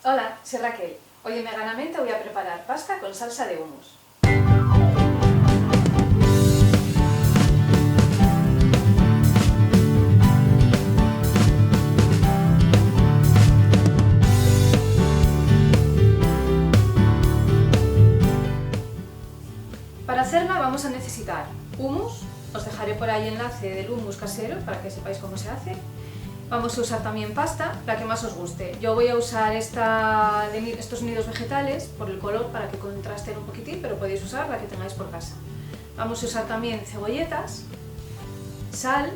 Hola, soy Raquel. Hoy en Veganamente voy a preparar pasta con salsa de hummus. Para hacerla vamos a necesitar hummus, os dejaré por ahí el enlace del hummus casero para que sepáis cómo se hace. Vamos a usar también pasta, la que más os guste. Yo voy a usar estos nidos vegetales por el color para que contrasten un poquitín, pero podéis usar la que tengáis por casa. Vamos a usar también cebolletas, sal,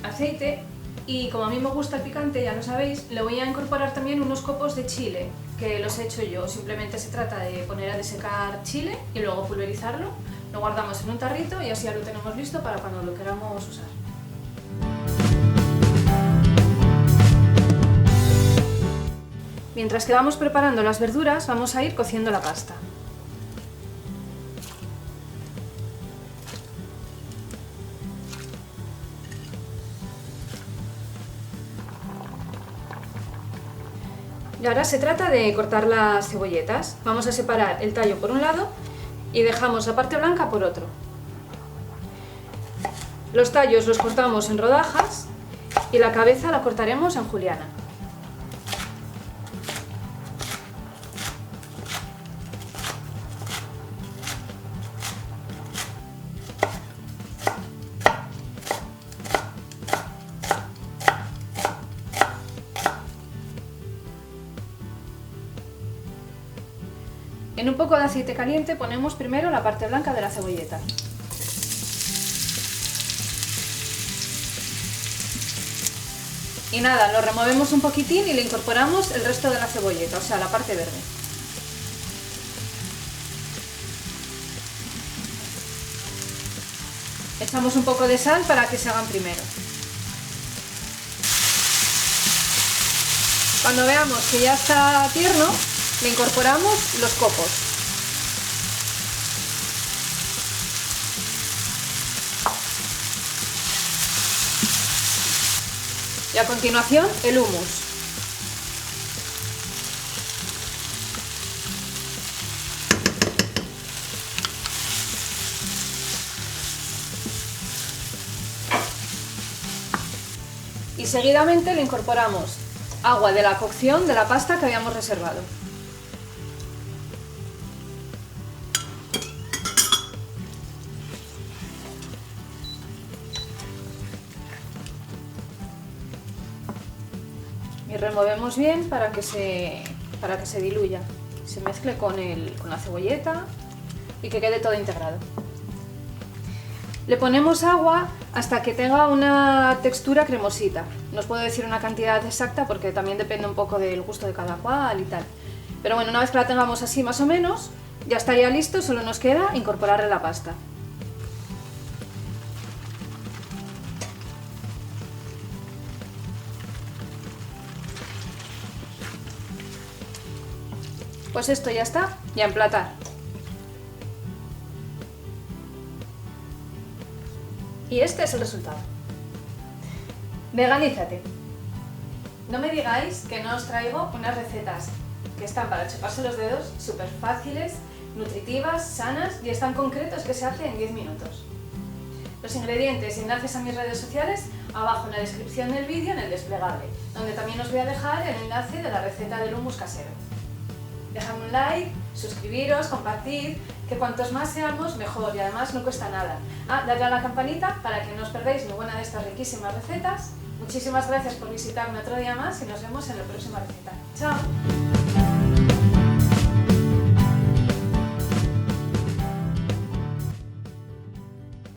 aceite y como a mí me gusta el picante, ya lo sabéis, le voy a incorporar también unos copos de chile, que los he hecho yo. Simplemente se trata de poner a desecar chile y luego pulverizarlo, lo guardamos en un tarrito y así ya lo tenemos listo para cuando lo queramos usar. Mientras que vamos preparando las verduras, vamos a ir cociendo la pasta. Y ahora se trata de cortar las cebolletas. Vamos a separar el tallo por un lado y dejamos la parte blanca por otro. Los tallos los cortamos en rodajas y la cabeza la cortaremos en juliana. En un poco de aceite caliente ponemos primero la parte blanca de la cebolleta. Y nada, lo removemos un poquitín y le incorporamos el resto de la cebolleta, o sea, la parte verde. Echamos un poco de sal para que se hagan primero. Cuando veamos que ya está tierno, le incorporamos los copos. Y a continuación el hummus. Y seguidamente le incorporamos agua de la cocción de la pasta que habíamos reservado. Y removemos bien para que se diluya, se mezcle con la cebolleta y que quede todo integrado. Le ponemos agua hasta que tenga una textura cremosita. No os puedo decir una cantidad exacta porque también depende un poco del gusto de cada cual y tal. Pero bueno, una vez que la tengamos así más o menos, ya estaría listo, solo nos queda incorporarle la pasta. Pues esto ya está, y a emplatar. Y este es el resultado. Veganízate. No me digáis que no os traigo unas recetas que están para chuparse los dedos, súper fáciles, nutritivas, sanas y están concretos que se hacen en 10 minutos. Los ingredientes y enlaces a mis redes sociales abajo en la descripción del vídeo en el desplegable, donde también os voy a dejar el enlace de la receta del hummus casero. Dejadme un like, suscribiros, compartid, que cuantos más seamos mejor y además no cuesta nada. Dadle a la campanita para que no os perdáis ninguna de estas riquísimas recetas. Muchísimas gracias por visitarme otro día más y nos vemos en la próxima receta. ¡Chao!